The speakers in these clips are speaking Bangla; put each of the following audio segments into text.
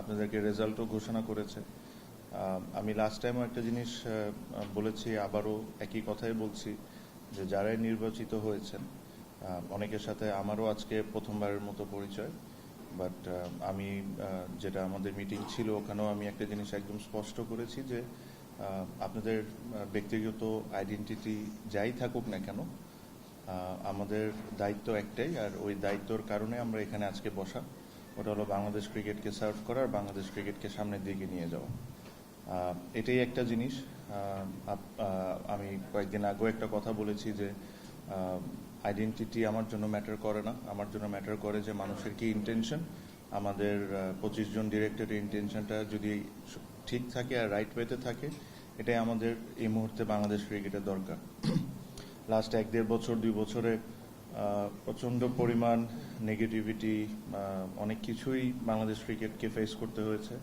আপনাদেরকে রেজাল্টও ঘোষণা করেছে। আমি লাস্ট টাইমও একটা জিনিস বলেছি, আবারও একই কথাই বলছি যে যারাই নির্বাচিত হয়েছেন, অনেকের সাথে আমারও আজকে প্রথমবারের মতো পরিচয়, বাট আমি যেটা আমাদের মিটিং ছিল ওখানেও আমি একটা জিনিস একদম স্পষ্ট করেছি যে আপনাদের ব্যক্তিগত আইডেন্টিটি যাই থাকুক না কেন, আমাদের দায়িত্ব একটাই, আর ওই দায়িত্বর কারণে আমরা এখানে আজকে বসা। ওটা হলো বাংলাদেশ ক্রিকেটকে সার্ভ করা আর বাংলাদেশ ক্রিকেটকে সামনের দিকে নিয়ে যাওয়া। এটাই একটা জিনিস। আমি কয়েকদিন আগেও একটা কথা বলেছি যে আইডেন্টিটি আমার জন্য ম্যাটার করে না, আমার জন্য ম্যাটার করে যে মানুষের কি ইন্টেনশন। আমাদের 25 জন ডিরেক্টরের ইন্টেনশনটা যদি ঠিক থাকে আর রাইট ওয়েতে থাকে, এটাই আমাদের এই মুহূর্তে বাংলাদেশ ক্রিকেটের দরকার। লাস্ট 1-1.5 বছর 2 বছরে প্রচণ্ড পরিমাণ নেগেটিভিটি, অনেক কিছুই বাংলাদেশ ক্রিকেটকে ফেস করতে হয়েছে।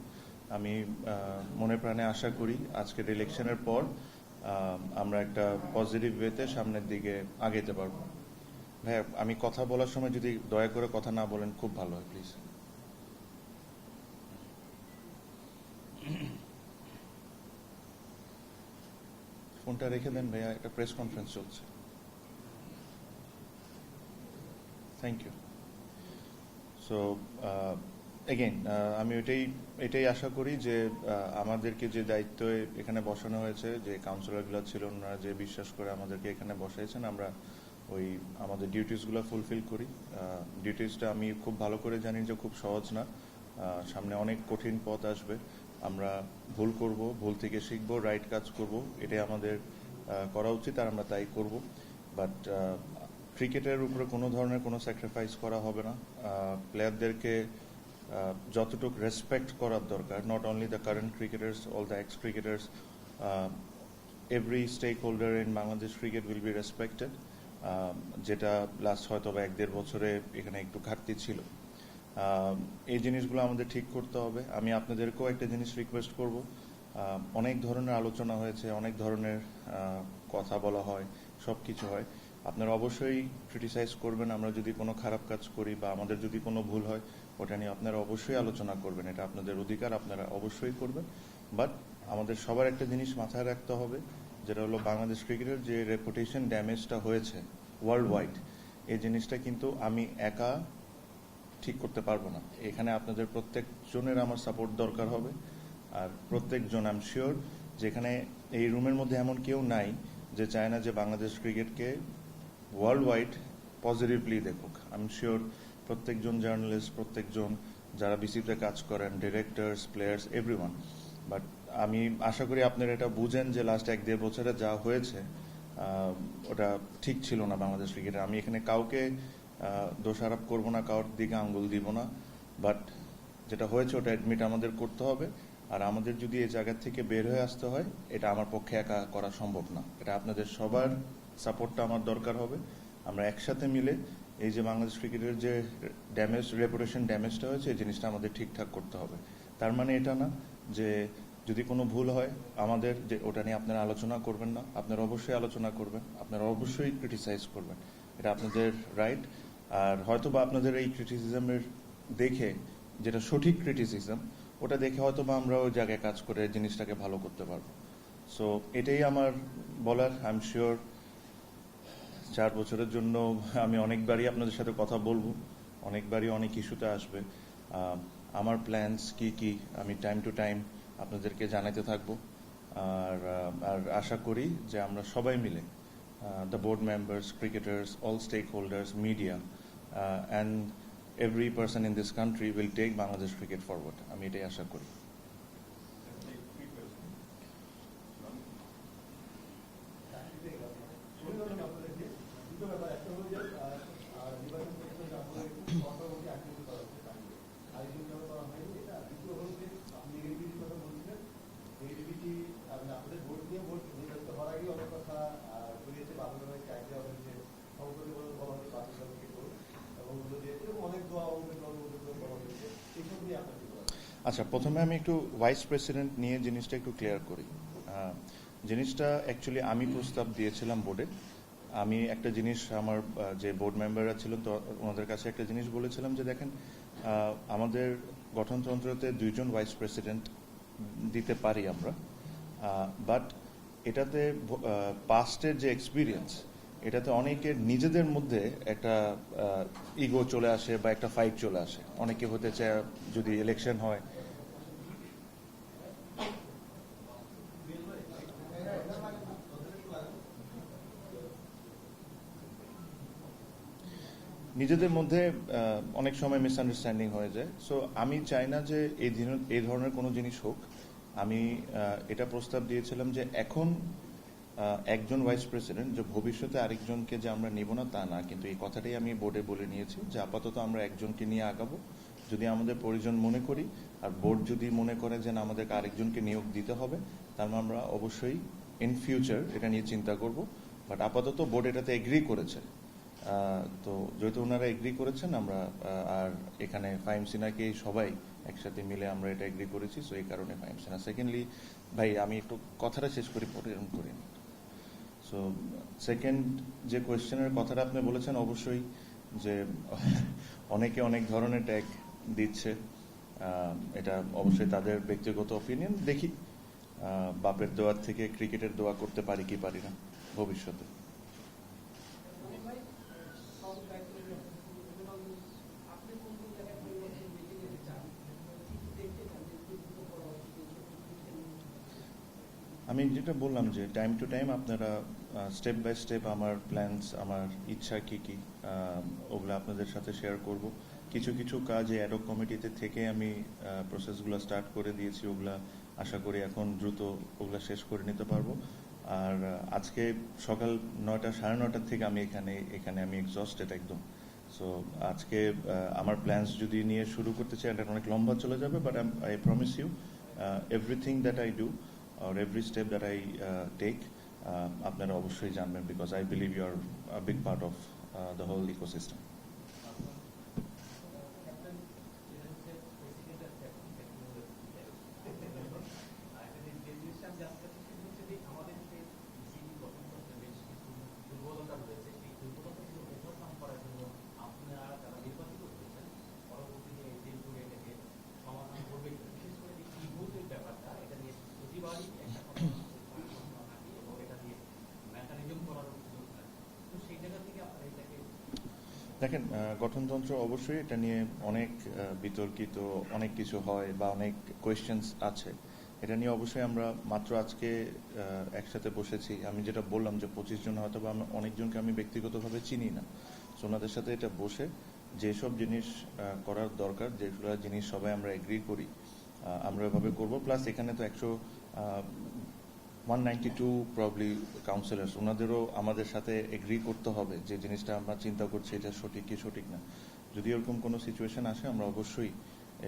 আমি মনে প্রাণে আশা করি আজকের ইলেকশনের পর আমরা একটা পজিটিভ ওয়েতে সামনের দিকে আগাইতে পারবো। ভাই, আমি কথা বলার সময় যদি দয়া করে কথা না বলেন খুব ভালো হয়, প্লিজ। ফোনটা রেখে দেন ভাইয়া, একটা প্রেস কনফারেন্স চলছে। Thank you. সো এগেইন আমি এটাই আশা করি যে আমাদেরকে যে দায়িত্ব এখানে বসানো হয়েছে, যে কাউন্সিলরগুলো ছিল ওনারা যে বিশ্বাস করে আমাদেরকে এখানে বসাইছেন, আমরা ওই আমাদের ডিউটিসগুলো ফুলফিল করি। ডিউটিসটা আমি খুব ভালো করে জানি যে খুব সহজ না, সামনে অনেক কঠিন পথ আসবে। আমরা ভুল করব, ভুল থেকে শিখব, রাইট কাজ করব, এটাই আমাদের করা উচিত, আর আমরা তাই করব। বাট ক্রিকেটের উপরে কোনো ধরনের কোনো স্যাক্রিফাইস করা হবে না। প্লেয়ারদেরকে যতটুকু রেসপেক্ট করার দরকার, not only the current cricketers, all the ex cricketers, every stakeholder in Bangladesh cricket will be respected, যেটা লাস্ট হয়তো বা 1-1.5 বছরে এখানে একটু ঘাটতি ছিল। এই জিনিসগুলো আমাদের ঠিক করতে হবে। আমি আপনাদেরকেও একটা জিনিস রিকোয়েস্ট করব, অনেক ধরনের আলোচনা হয়েছে, অনেক ধরনের কথা বলা হয়, সব কিছু হয়। আপনারা অবশ্যই ক্রিটিসাইজ করবেন আমরা যদি কোনো খারাপ কাজ করি বা আমাদের যদি কোনো ভুল হয়, ওটা নিয়ে আপনারা অবশ্যই আলোচনা করবেন, এটা আপনাদের অধিকার, আপনারা অবশ্যই করবেন। বাট আমাদের সবার একটা জিনিস মাথায় রাখতে হবে, যেটা হলো বাংলাদেশ ক্রিকেটের যে রেপুটেশন ড্যামেজটা হয়েছে ওয়ার্ল্ড ওয়াইড, এই জিনিসটা কিন্তু আমি একা ঠিক করতে পারবো না। এখানে আপনাদের প্রত্যেকজনের আমার সাপোর্ট দরকার হবে। আর প্রত্যেকজন, আই এম শিওর যেখানে এই রুমের মধ্যে এমন কেউ নাই যে চায় না যে বাংলাদেশ ক্রিকেটকে ওয়ার্ল্ড ওয়াইড পজিটিভলি দেখুক। আই এম শিওর প্রত্যেকজন জার্নালিস্ট, প্রত্যেকজন যারা বিসিবিতে কাজ করেন, ডিরেক্টরস, প্লেয়ার্স, এভরিওয়ান। বাট আমি আশা করি আপনারা এটা বুঝেন যে লাস্ট 1-1.5 বছরে যা হয়েছে ওটা ঠিক ছিল না বাংলাদেশ ক্রিকেটে। আমি এখানে কাউকে দোষারোপ করবো না, কারোর দিকে আঙ্গুল দিব না, বাট যেটা হয়েছে ওটা অ্যাডমিট আমাদের করতে হবে। আর আমাদের যদি এই জায়গা থেকে বের হয়ে আসতে হয়, এটা আমার পক্ষে একা করা সম্ভব না, এটা আপনাদের সবার সাপোর্টটা আমার দরকার হবে। আমরা একসাথে মিলে এই যে বাংলাদেশ ক্রিকেটের যে ড্যামেজ, রেপুটেশন ড্যামেজটা হয়েছে, এই জিনিসটা আমাদের ঠিকঠাক করতে হবে। তার মানে এটা না যে যদি কোনো ভুল হয় আমাদের, যে ওটা নিয়ে আপনারা আলোচনা করবেন না, আপনারা অবশ্যই আলোচনা করবেন, আপনারা অবশ্যই ক্রিটিসাইজ করবেন, এটা আপনাদের রাইট। আর হয়তো বা আপনাদের এই ক্রিটিসিজমের দেখে, যেটা সঠিক ক্রিটিসিজম, ওটা দেখে হয়তো বা আমরা ওই জায়গায় কাজ করে জিনিসটাকে ভালো করতে পারবো। সো এটাই আমার বলার। আই এম শিওর 4 বছরের জন্য আমি অনেকবারই আপনাদের সাথে কথা বলবো, অনেকবারই অনেক ইস্যুতে আসবে। আমার প্ল্যানস কি কি আমি টাইম টু টাইম আপনাদেরকে জানাতে থাকবো। আর আশা করি যে আমরা সবাই মিলে, the board members, cricketers, all stakeholders, media, and every person in this country will take Bangladesh cricket forward. আমি এটাই আশা করি। আচ্ছা, প্রথমে আমি একটু ভাইস প্রেসিডেন্ট নিয়ে জিনিসটা একটু ক্লিয়ার করি। জিনিসটা অ্যাকচুয়ালি আমি প্রস্তাব দিয়েছিলাম বোর্ডে। আমি একটা জিনিস আমার যে বোর্ড মেম্বাররা ছিলেন তো ওনাদের কাছে একটা জিনিস বলেছিলাম যে দেখেন, আমাদের গঠনতন্ত্রতে 2জন ভাইস প্রেসিডেন্ট দিতে পারি আমরা, বাট এটাতে পাস্টের যে এক্সপিরিয়েন্স, এটাতে অনেকের নিজেদের মধ্যে একটা ইগো চলে আসে বা একটা ফাইট চলে আসে। অনেকে হতে চায় যদি ইলেকশন হয়, নিজেদের মধ্যে অনেক সময় মিসআন্ডারস্ট্যান্ডিং হয়ে যায়। সো আমি চাই না যে এই ধরনের কোনো জিনিস হোক। আমি এটা প্রস্তাব দিয়েছিলাম যে এখন একজন ভাইস প্রেসিডেন্ট, যে ভবিষ্যতে আরেকজনকে যে আমরা নেব না তা না, কিন্তু এই কথাটাই আমি বোর্ডে বলে নিয়েছি যে আপাতত আমরা একজনকে নিয়ে আগাবো। যদি আমাদের প্রয়োজন মনে করি আর বোর্ড যদি মনে করে যে না আমাদেরকে আরেকজনকে নিয়োগ দিতে হবে, তাহলে আমরা অবশ্যই ইন ফিউচার এটা নিয়ে চিন্তা করব। বাট আপাতত বোর্ড এটাতে এগ্রি করেছে। তো যেহেতু ওনারা এগ্রি করেছেন, আমরা আর এখানে ফাহিম সিনহাকে সবাই একসাথে মিলে আমরা এটা এগ্রি করেছি। সো এই কারণে ফাহিম সিনহা। সেকেন্ডলি ভাই আমি একটু কথাটা শেষ করি, পরে এরকম করিনি। সো সেকেন্ড যে কোয়েশ্চেনের কথাটা আপনি বলেছেন, অবশ্যই যে অনেকে অনেক ধরনের ট্যাগ দিচ্ছে, এটা অবশ্যই তাদের ব্যক্তিগত অপিনিয়ন। দেখি বাপের দোয়ার থেকে ক্রিকেটের দোয়া করতে পারি কি পারি না ভবিষ্যতে। আমি যেটা বললাম যে টাইম টু টাইম আপনারা স্টেপ বাই স্টেপ আমার প্ল্যানস, আমার ইচ্ছা কি কি, ওগুলো আপনাদের সাথে শেয়ার করব। কিছু কিছু কাজ অ্যাডহক কমিটিতে থেকে আমি প্রসেসগুলো স্টার্ট করে দিয়েছি, ওগুলা আশা করি এখন দ্রুত ওগুলা শেষ করে নিতে পারবো। আর আজকে সকাল 9টা 9:30 থেকে আমি এখানে আমি এক্সস্টেড একদম। সো আজকে আমার প্ল্যানস যদি নিয়ে শুরু করতে চাই, এটা অনেক লম্বা চলে যাবে, but I promise you everything that I do or every step that I take, আপনারা অবশ্যই জানবেন, because I believe you are a big part of the whole ecosystem. দেখেন, গঠনতন্ত্র অবশ্যই এটা নিয়ে অনেক বিতর্কিত, অনেক কিছু হয় বা অনেক কোয়েশ্চেন্স আছে। এটা নিয়ে অবশ্যই আমরা মাত্র আজকে একসাথে বসেছি। আমি যেটা বললাম যে 25 জন, হয়তো বা অনেকজনকে আমি ব্যক্তিগতভাবে চিনি না। সো ওনাদের সাথে এটা বসে যেসব জিনিস করার দরকার, যেগুলো জিনিস সবাই আমরা এগ্রি করি, আমরা এভাবে করবো। প্লাস এখানে তো 192 প্রবলি কাউন্সিলর্স, ওনাদেরও আমাদের সাথে এগ্রি করতে হবে যে জিনিসটা আমরা চিন্তা করছি এটা সঠিক কি সঠিক না। যদি এরকম কোনো সিচুয়েশন আসে, আমরা অবশ্যই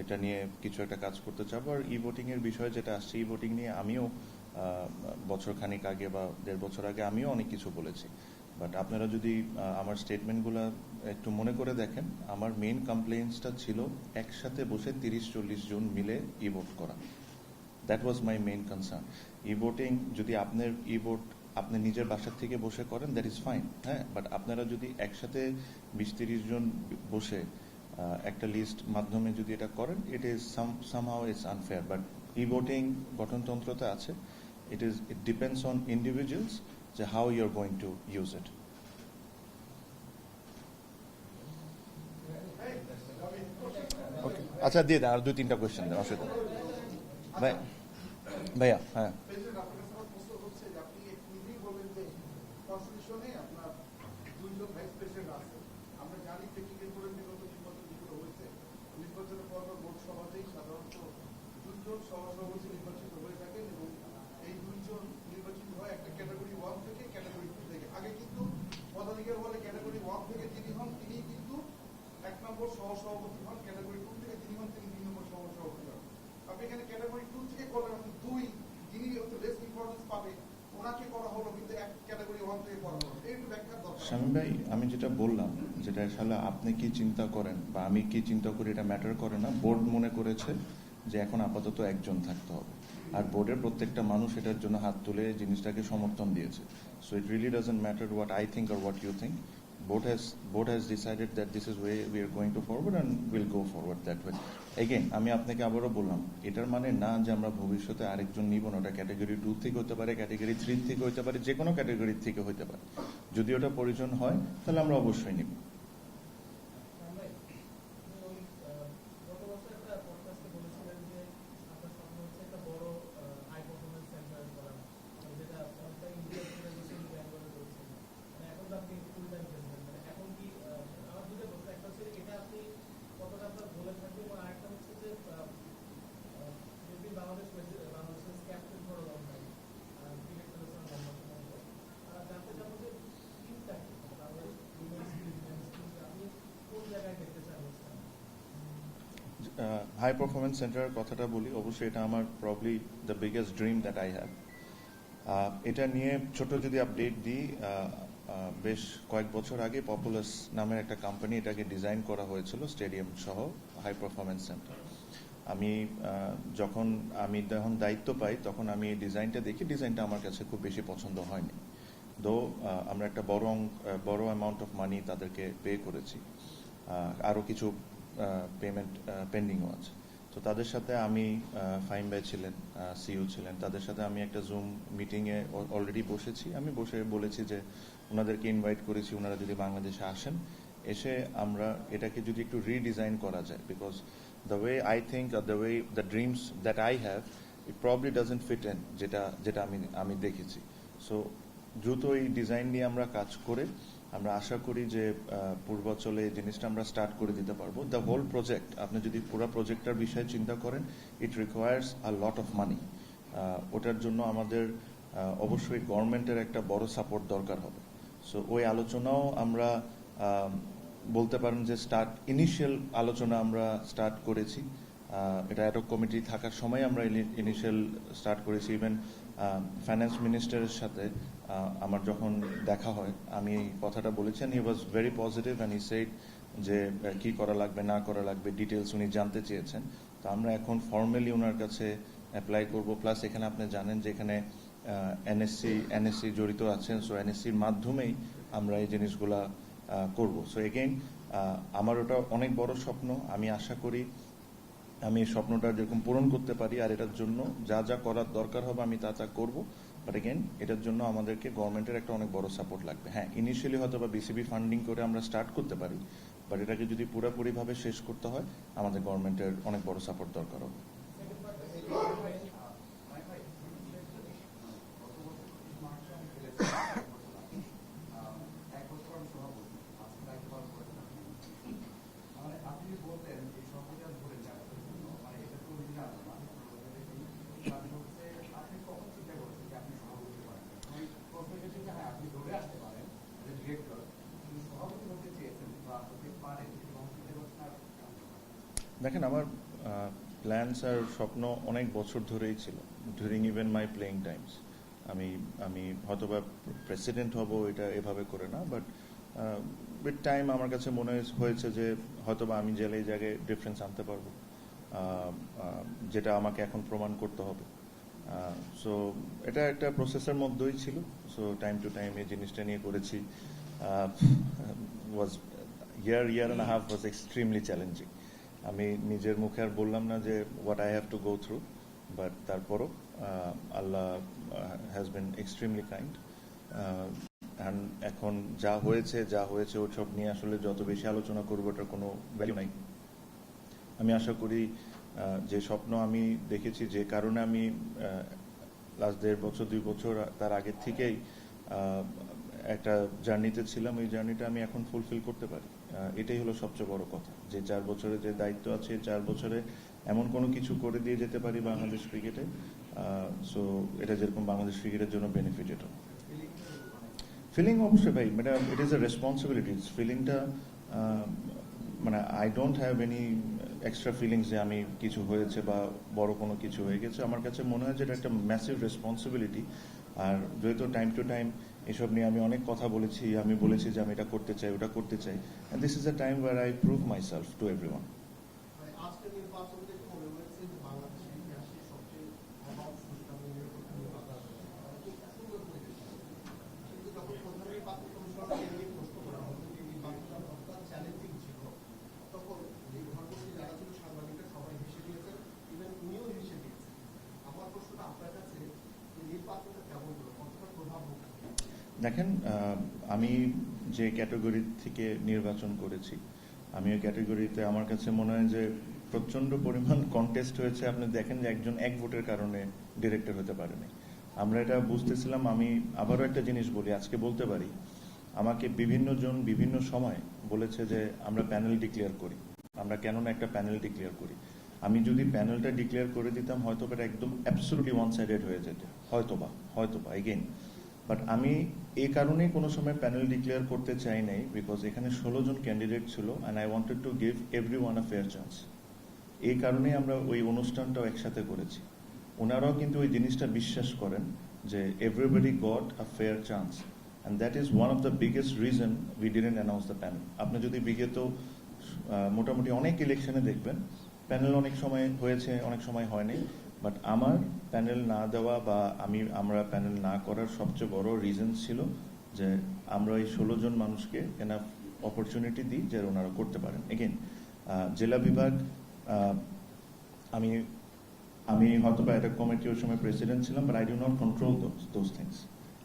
এটা নিয়ে কিছু একটা কাজ করতে চাবো। আর ই ভোটিং এর বিষয়ে যেটা আসছে, ই ভোটিং নিয়ে আমিও বছর খানিক আগে বা 1.5 বছর আগে আমিও অনেক কিছু বলেছি। বাট আপনারা যদি আমার স্টেটমেন্টগুলো একটু মনে করে দেখেন, আমার মেইন কমপ্লেইন্সটা ছিল একসাথে বসে 30-40 জন মিলে ই ভোট করা। That was my main concern. E voting যদি আপনার ই ভোট আপনি নিজের বাসার থেকে বসে করেন, দ্যাট ইজ ফাইন, হ্যাঁ। বাট আপনারা যদি একসাথে 20-30 জন বসে একটা লিস্ট মাধ্যমে যদি এটা করেন, it is somehow it's unfair. But e voting গঠনতন্ত্রতে আছে, ইট ডিপেন্ডস অন ইন্ডিভিজুয়ালস যে how you are going to use it. Okay, আচ্ছা দিয়ে দেন, আর 2-3টা কোয়েশ্চেন দেন, অসুবিধা নেই। ভাইয়া, হ্যাঁ। সহসভাপতি হন, ক্যাটাগরি 2 থেকে তিনি হন, তিনি 3 নম্বর সহসভাপতি হন। আপনি এখানে ক্যাটাগরি 2 থেকে করলেন, আপনি 2 যিনি হচ্ছে লেস ইম্পর্টেন্স পাবে ওনাকে করা হলো, কিন্তু এক ক্যাটাগরি 1 থেকে করা হলো। এই একটু ব্যাখ্যার দরকার। শামীম ভাই, আমি যেটা বললাম, যেটা আসলে আপনি কি চিন্তা করেন বা আমি কি চিন্তা করি এটা ম্যাটার করে না। বোর্ড মনে করেছে যে এখন আপাতত একজন থাকতে হবে, আর বোর্ডের প্রত্যেকটা মানুষ এটার জন্য হাত তুলে জিনিসটাকে সমর্থন দিয়েছে। So it really doesn't matter what I think or what you think. board has decided that this is way we are going to forward and we'll go forward that way. Again, আমি আপনাকে আবারও বললাম, এটার মানে না যে আমরা ভবিষ্যতে আরেকজন নিব না। ওটা ক্যাটাগরি 2 থেকে হতে পারে, ক্যাটাগরি 3 থেকে হতে পারে, যে কোনো ক্যাটাগরি থেকে হতে পারে। যদি ওটা প্রয়োজন হয় তাহলে আমরা অবশ্যই নিব। হাই পারফরমেন্স সেন্টারের কথাটা বলি, অবশ্যই এটা আমার probably the biggest dream that I have. এটা নিয়ে ছোট যদি আপডেট দিই, বেশ কয়েক বছর আগে পপুলাস নামের একটা কোম্পানি এটাকে ডিজাইন করা হয়েছিল, স্টেডিয়াম সহ হাই পারফরমেন্স সেন্টার। আমি যখন দায়িত্ব পাই তখন আমি এই ডিজাইনটা দেখি, ডিজাইনটা আমার কাছে খুব বেশি পছন্দ হয়নি। দো আমরা একটা বড় অ্যামাউন্ট অফ মানি তাদেরকে পে করেছি, আরও কিছু পেমেন্ট পেন্ডিংও আছে। তো তাদের সাথে আমি, ফাইম ভাই ছিলেন, সিইও ছিলেন, তাদের সাথে আমি একটা জুম মিটিংয়ে অলরেডি বসেছি। আমি বসে বলেছি যে ওনাদেরকে ইনভাইট করেছি, ওনারা যদি বাংলাদেশে আসেন, এসে আমরা এটাকে যদি একটু রিডিজাইন করা যায়, because the way I think, the way the dreams that I have, it probably doesn't fit in যেটা আমি দেখেছি। সো দ্রুত এই ডিজাইন নিয়ে আমরা কাজ করে আমরা আশা করি যে পূর্বাচলে এই জিনিসটা আমরা স্টার্ট করে দিতে পারবো। দ্য হোল প্রজেক্ট, আপনি যদি পুরো প্রজেক্টটার বিষয়ে চিন্তা করেন, it requires a lot of money. ওটার জন্য আমাদের অবশ্যই গভর্নমেন্টের একটা বড় সাপোর্ট দরকার হবে। সো ওই আলোচনাও আমরা বলতে পারেন যে ইনিশিয়াল আলোচনা আমরা স্টার্ট করেছি। এটা অ্যাডহক কমিটি থাকার সময় আমরা ইনিশিয়াল স্টার্ট করেছি। ইভেন ফাইন্যান্স মিনিস্টারের সাথে আমার যখন দেখা হয়, আমি এই কথাটা বলেছেন, he was very positive and he said যে কি করা লাগবে না করা লাগবে ডিটেলস উনি জানতে চেয়েছেন। তো আমরা এখন ফর্মালি ওনার কাছে অ্যাপ্লাই করব। প্লাস এখানে আপনি জানেন যে এখানে এনএসসি জড়িত আছেন, সো এনএসসির মাধ্যমেই আমরা এই জিনিসগুলা করব। সো এগেইন আমার ওটা অনেক বড় স্বপ্ন। আমি আশা করি আমি এই স্বপ্নটা যেরকম পূরণ করতে পারি, আর এটার জন্য যা যা করার দরকার হবে আমি তা করব। বাট এগেন এটার জন্য আমাদেরকে গভর্নমেন্টের একটা অনেক বড় সাপোর্ট লাগবে। হ্যাঁ, ইনিশিয়ালি হয়তো বা বিসিবি ফান্ডিং করে আমরা স্টার্ট করতে পারি, বাট এটাকে যদি পুরোপুরিভাবে শেষ করতে হয় আমাদের গভর্নমেন্টের অনেক বড় সাপোর্ট দরকার হবে। দেখেন, আমার প্ল্যানস আর স্বপ্ন অনেক বছর ধরেই ছিল, ডিউরিং ইভেন মাই প্লেইং টাইমস। আমি হয়তোবা প্রেসিডেন্ট হব, এটা এভাবে করে না, বাট উইথ টাইম আমার কাছে মনে হয়েছে যে হয়তোবা আমি জেলে এই জায়গায় ডিফারেন্স আনতে পারবো, যেটা আমাকে এখন প্রমাণ করতে হবে। সো এটা একটা প্রসেসের মধ্যেই ছিল। সো টাইম টু টাইম এই জিনিসটা নিয়ে করেছি। Was year and half was extremely challenging. আমি নিজের মুখে আর বললাম না যে what I have to go through, but তারপরও Allah has been extremely kind. And এখন যা হয়েছে ওসব নিয়ে আসলে যত বেশি আলোচনা করবো ওটার কোনো ভ্যালু নাই। আমি আশা করি যে স্বপ্ন আমি দেখেছি, যে কারণে আমি লাস্ট 1.5 বছর 2 বছর তার আগের থেকেই একটা জার্নিতে ছিলাম, এই জার্নিটা আমি এখন ফুলফিল করতে পারি। এটাই হলো সবচেয়ে বড় কথা, যে 4 বছরে যে দায়িত্ব আছে, 4 বছরে এমন কোনো কিছু করে দিয়ে যেতে পারি বাংলাদেশ ক্রিকেটে। সো এটা যেরকম বাংলাদেশ ক্রিকেটের জন্য বেনিফিটেড। ফিলিং অবশ্যই ভাই, মানে ইট ইজ এ রেসপন্সিবিলিটি। ফিলিংটা মানে I don't have any extra feelings যে আমি কিছু হয়েছে বা বড় কোনো কিছু হয়ে গেছে। আমার কাছে মনে হয় যে এটা একটা ম্যাসিভ রেসপন্সিবিলিটি। আর যেহেতু টাইম টু টাইম এসব নিয়ে আমি অনেক কথা বলেছি, আমি বলেছি যে আমি এটা করতে চাই, ওটা করতে চাই, and this is a time where I prove myself to everyone. দেখেন, আমি যে ক্যাটাগরি থেকে নির্বাচন করেছি, আমি ওই ক্যাটাগরিতে আমার কাছে মনে হয় যে প্রচন্ড পরিমাণ কন্টেস্ট হয়েছে। আপনি দেখেন যে একজন এক ভোটের কারণে ডিরেক্টর হতে পারেনি। আমরা এটা বুঝতেছিলাম। আমি আবারও একটা জিনিস বলি, আজকে বলতে পারি, আমাকে বিভিন্ন জন বিভিন্ন সময় বলেছে যে আমরা প্যানেল ডিক্লেয়ার করি, আমরা কেন না একটা প্যানেল ডিক্লেয়ার করি। আমি যদি প্যানেলটা ডিক্লেয়ার করে দিতাম হয়তো এটা একদম অ্যাবসলিউটলি ওয়ান সাইডেড হয়ে যেত, হয়তোবা এগেইন। বাট আমি এই কারণেই কোনো সময় প্যানেল ডিক্লেয়ার করতে চাই নাই, বিকজ এখানে 16 জন ক্যান্ডিডেট ছিল and I wanted to give every one a fair chance. এই কারণেই আমরা ওই অনুষ্ঠানটাও একসাথে করেছি। ওনারাও কিন্তু ওই জিনিসটা বিশ্বাস করেন যে everybody got a fair chance, and that is one of the biggest reason we didn't announce the panel. আপনি যদি বিগত মোটামুটি অনেক ইলেকশনে দেখবেন প্যানেল অনেক সময় হয়েছে, অনেক সময় হয়নি। বাট আমার প্যানেল না দেওয়া বা আমরা প্যানেল না করার সবচেয়ে বড় রিজন ছিল যে আমরা এই 16 জন মানুষকে এনাফ অপরচুনিটি দিই যে ওনারা করতে পারেন। এগেন, জেলা বিভাগ, আমি আমি হয়তো বা এটা কমিটি ওই সময় প্রেসিডেন্ট ছিলাম, but I do not control those things.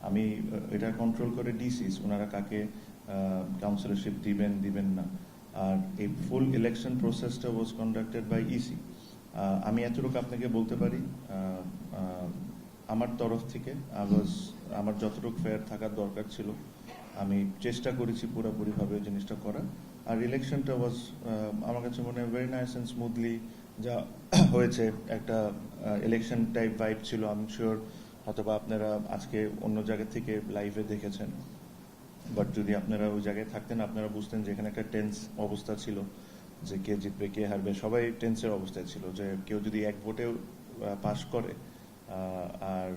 আমি এটা কন্ট্রোল করে ডিসিস, ওনারা কাকে কাউন্সিলরশিপ দিবেন না। আর এই ফুল ইলেকশন প্রসেসটা ওয়াজ কন্ডাক্টেড বাই ইসি। আমি এতটুকু আপনাকে বলতে পারি, আমার তরফ থেকে আমার যতটুকু ফেয়ার থাকার দরকার ছিল আমি চেষ্টা করেছি পুরোপুরিভাবে জিনিসটা করার। আর ইলেকশনটা ওয়াজ আমার কাছে মনে হয় ভেরি নাইস অ্যান্ড স্মুথলি যা হয়েছে। একটা ইলেকশন টাইপ ভাইব ছিল। আমি শিওর হয়তোবা আপনারা আজকে অন্য জায়গা থেকে লাইভে দেখেছেন, বাট যদি আপনারা ওই জায়গায় থাকতেন আপনারা বুঝতেন যে এখানে একটা টেন্স অবস্থা ছিল যে কে জিতবে কে হারবে, সবাই টেন্সের অবস্থায় ছিল যে কেউ যদি এক ভোটেও পাশ করে আর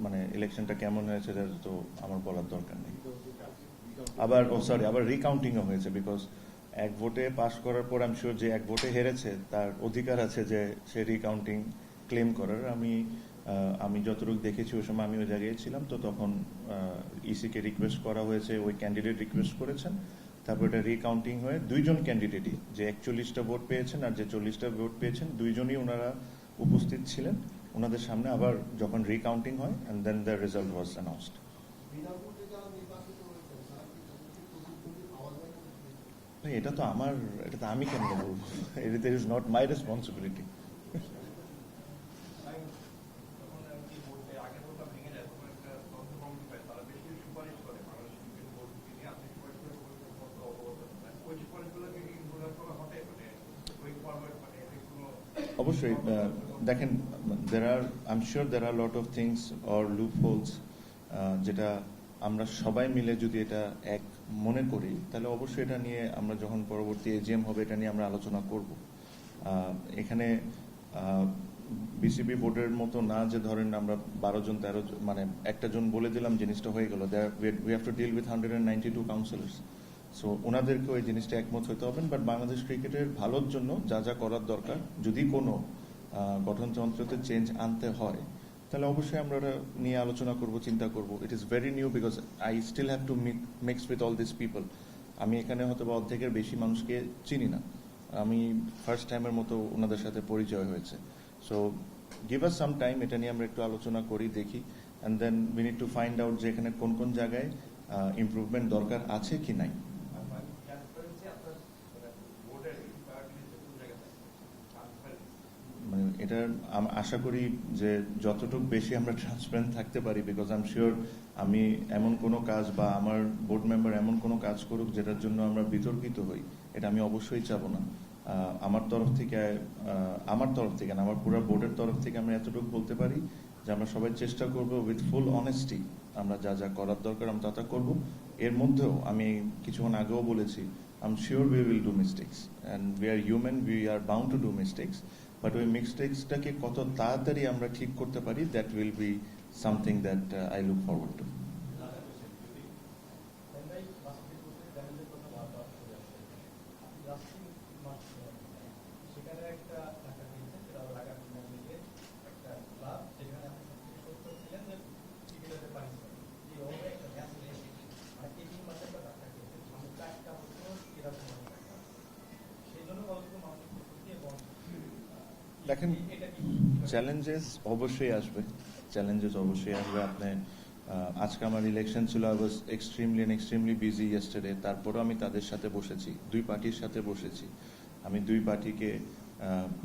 মানে ইলেকশনটা কেমন হয়েছে সেটা তো আমার বলার দরকার নেই। আবার রিকাউন্টিংও হয়েছে, বিকজ এক ভোটে পাশ করার পর আমি শিওর যে এক ভোটে হেরেছে তার অধিকার আছে যে সে রিকাউন্টিং ক্লেম করার। আমি যতটুকু দেখেছি ওই সময় আমি ওই জায়গায় ছিলাম, তো তখন ইসিকে রিকোয়েস্ট করা হয়েছে, ওই ক্যান্ডিডেট রিকোয়েস্ট করেছেন, তারপর এটা রিকাউন্টিং হয়ে দুইজন ক্যান্ডিডেটই, যে 41টা ভোট পেয়েছেন আর যে 40টা ভোট পেয়েছেন, দুইজনই ওনারা উপস্থিত ছিলেন। ওনাদের সামনে আবার যখন রিকাউন্টিং হয় and then the result was announced. এটা তো আমি কেন বলবো? এটা ইজ নট মাই রেসপন্সিবিলিটি। অবশ্যই দেখেন, I am sure there are lot of things or loopholes, যেটা আমরা সবাই মিলে যদি এটা এক মনে করি তাহলে অবশ্যই এটা নিয়ে আমরা যখন পরবর্তী এজিএম হবে এটা নিয়ে আমরা আলোচনা করব। এখানে বিসিবি বোর্ডের মতো না যে ধরেন আমরা 12 জন 13 মানে একটা জন বলে দিলাম জিনিসটা হয়ে গেল। We have to deal with 192 councillors. So ওনাদেরকে ওই জিনিসটা একমত হতে হবে। বাট বাংলাদেশ ক্রিকেটের ভালোর জন্য যা যা করার দরকার, যদি কোনো গঠনতন্ত্রতে চেঞ্জ আনতে হয় তাহলে অবশ্যই আমরা ওটা নিয়ে আলোচনা করব, চিন্তা করব। It is very new because I still have to mix with all this people. আমি এখানে হয়তো বা অর্ধেকের বেশি মানুষকে চিনি না, আমি ফার্স্ট টাইমের মতো ওনাদের সাথে পরিচয় হয়েছে। So give us some time, এটা নিয়ে আমরা একটু আলোচনা করি, দেখি, and then we need to find out যে এখানে কোন কোন জায়গায় ইমপ্রুভমেন্ট দরকার আছে কি নাই। মানে এটা আশা করি যে যতটুকু বেশি আমরা ট্রান্সপারেন্ট থাকতে পারি, বিকজ আই এম শিওর আমি এমন কোনো কাজ বা আমার বোর্ড মেম্বার এমন কোনো কাজ করুক যেটার জন্য আমরা বিতর্কিত হই, এটা আমি অবশ্যই চাবো না। আমার তরফ থেকে না, আমার পুরো বোর্ডের তরফ থেকে আমরা এতটুকু বলতে পারি যে আমরা সবাই চেষ্টা করব উইথ ফুল অনেস্টি, আমরা যা যা করার দরকার আমরা তা করব। এর মধ্যেও আমি কিছুক্ষণ আগেও বলেছি, I am sure we will do mistakes and we are human, we are bound to do mistakes. But ওই মিস্টেক্সটাকে কত তাড়াতাড়ি আমরা ঠিক করতে পারি, that will be something that I look forward to. দেখেন, চ্যালেঞ্জেস অবশ্যই আসবে। আপনি আজকে আমার ইলেকশন ছিল, I was extremely busy yesterday. তারপরেও আমি তাদের সাথে বসেছি, দুই পার্টির সাথে বসেছি। আমি দুই পার্টিকে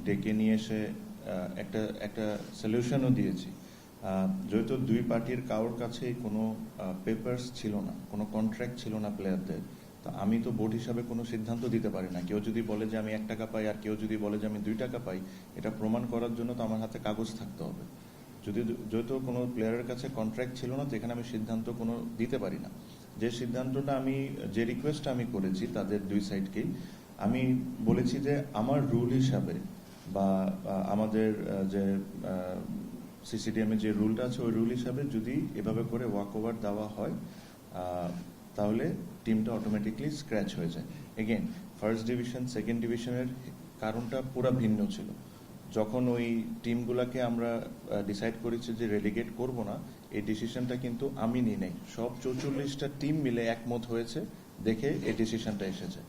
ডেকে নিয়ে এসে একটা একটা সলিউশনও দিয়েছি। যেহেতু দুই পার্টির কারোর কাছেই কোনো পেপারস ছিল না, কোনো কন্ট্রাক্ট ছিল না প্লেয়ারদের, তো আমি তো বোর্ড হিসাবে কোনো সিদ্ধান্ত দিতে পারি না। কেউ যদি বলে যে আমি 1 টাকা পাই আর কেউ যদি বলে যে আমি 2 টাকা পাই, এটা প্রমাণ করার জন্য তো আমার হাতে কাগজ থাকতে হবে। যেহেতু কোনো প্লেয়ারের কাছে কন্ট্রাক্ট ছিল না, তো এখানে আমি সিদ্ধান্ত কোনো দিতে পারি না। যে রিকোয়েস্টটা আমি করেছি তাদের দুই সাইডকেই, আমি বলেছি যে আমার রুল হিসাবে বা আমাদের যে সিসিডিএমে যে রুলটা আছে ওই রুল হিসাবে যদি এভাবে করে ওয়াক ওভার দেওয়া হয় তাহলে টিমটা অটোমেটিকলি স্ক্র্যাচ হয়ে যায়। এগেন, ফার্স্ট ডিভিশন সেকেন্ড ডিভিশনের কারণটা পুরো ভিন্ন ছিল। যখন ওই টিমগুলোকে আমরা ডিসাইড করেছি যে রেলিগেট করব না, এই ডিসিশনটা কিন্তু আমি নিই নাই, সব 44টা টিম মিলে একমত হয়েছে দেখে এই ডিসিশনটা এসেছে।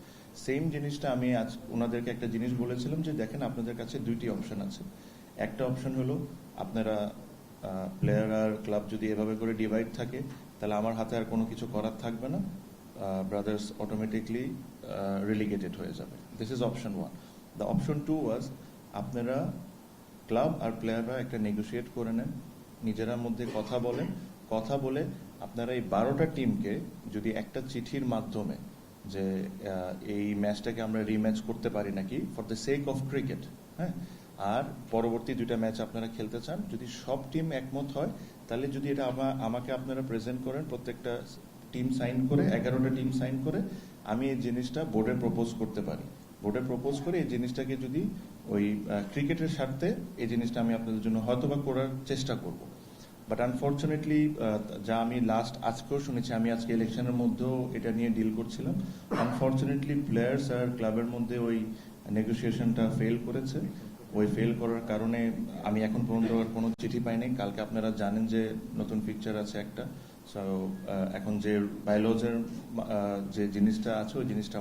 সেম জিনিসটা আমি আজ ওনাদেরকে একটা জিনিস বলেছিলাম যে দেখেন আপনাদের কাছে দুইটি অপশন আছে। একটা অপশন হলো আপনারা প্লেয়ার আর ক্লাব যদি এভাবে করে ডিভাইড থাকে তাহলে আমার হাতে আর কোনো কিছু করার থাকবে না, ব্রাদার্স অটোমেটিকলি রিলিগেটেড হয়ে যাবে। This is option 1। The option 2 ওয়াজ আপনারা ক্লাব আর প্লেয়াররা একটা নেগোশিয়েট করে নেন, নিজেরা মধ্যে কথা বলে আপনারা এই 12টা টিমকে যদি একটা চিঠির মাধ্যমে যে এই ম্যাচটাকে আমরা রিম্যাচ করতে পারি নাকি for the sake of cricket, হ্যাঁ, আর পরবর্তী 2টা ম্যাচ আপনারা খেলতে চান, যদি সব টিম একমত হয় তাহলে যদি এটা আমাকে আপনারা প্রেজেন্ট করেন, প্রত্যেকটা টিম সাইন করে 11টা টিম সাইন করে, আমি এই জিনিসটা বোর্ডে প্রপোজ করতে পারি। বোর্ডে প্রপোজ করে এই জিনিসটাকে যদি ওই ক্রিকেটের স্বার্থে এই জিনিসটা আমি আপনাদের জন্য হয়তোবা করার চেষ্টা করব। বাট আনফর্চুনেটলি যা আমি আজকেও শুনেছি, আমি আজকে ইলেকশনের মধ্যেও এটা নিয়ে ডিল করছিলাম, আনফর্চুনেটলি প্লেয়ার্স আর ক্লাবের মধ্যে ওই নেগোসিয়েশনটা ফেল করেছে। ওই ফেল করার কারণে আমি এখন পর্যন্ত আর কোনো চিঠি পাইনি। কালকে আপনারা জানেন যে নতুন পিকচার আছে একটা, সো এখন যে বাইলজের যে জিনিসটা আছে ওই জিনিসটা